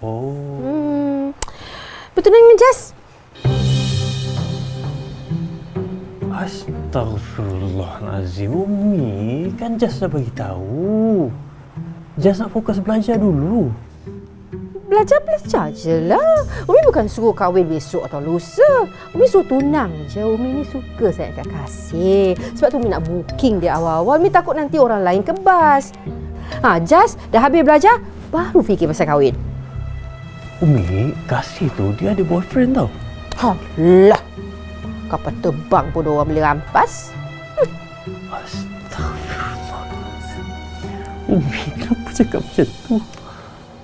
Oh. Betul dengan Jas? Astagfirullahalazim, Umi. Kan Jas dah bagi tahu. Jas nak fokus belajar dulu. Belajar je lah. Umi bukan suruh kahwin besok atau lusa. Umi suruh tunang je. Umi ni suka saya kat Kasih. Sebab tu Umi nak booking dia awal-awal. Umi takut nanti orang lain kebas. Jas dah habis belajar, baru fikir pasal kahwin. Umi, Kasih tu dia ada boyfriend tau. Alah. Kapal terbang pun orang boleh rampas. Astagfirullahalazim. Umi, kenapa cakap macam tu?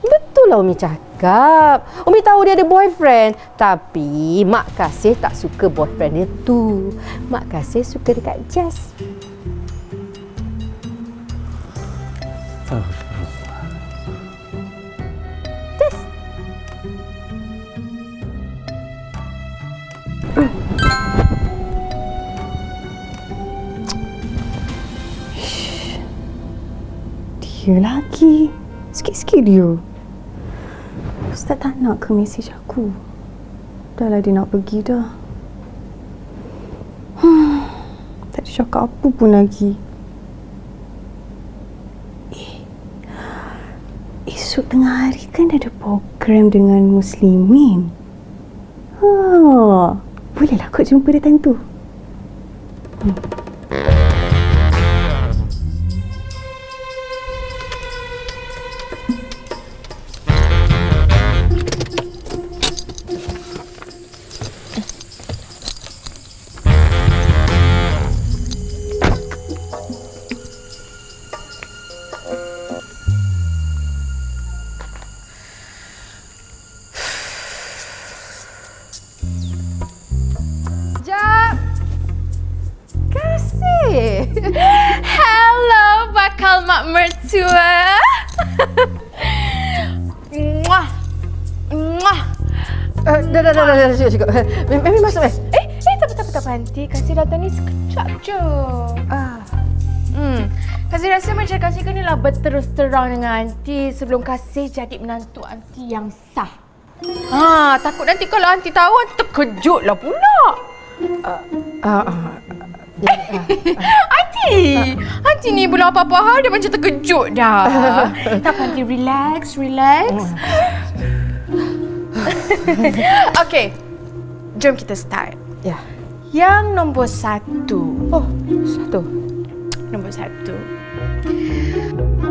Betul lah Umi cakap. Umi tahu dia ada boyfriend. Tapi Mak Kasih tak suka boyfriend dia tu. Mak Kasih suka dekat Jas. Astagfirullah. Jas. Dia lagi. Sikit-sikit dia. Ustaz tak nak ke mesej aku? Dah lah dia nak pergi dah. Tak ada cakap apa pun lagi. Esok tengah hari kan ada program dengan Muslimin. Bolehlah kot jumpa dia time tu. Hello, bakal mak mertua. Muah. Muah. Dah, cukup. Mami masuk, Tak apa, Aunty. Kasih datang ni sekejap je. Kasih rasa macam Kasih kenalah berterus terang dengan Aunty sebelum Kasih jadi menantu Aunty yang sah. Takut nanti kalau Aunty tahu, Aunty terkejutlah pula. Aunty ni belum apa-apa hal dia macam terkejut dah. Tak apa, Aunty, relax. Okey, jom kita start. Ya. Yang nombor 1. Oh, satu. Nombor 1.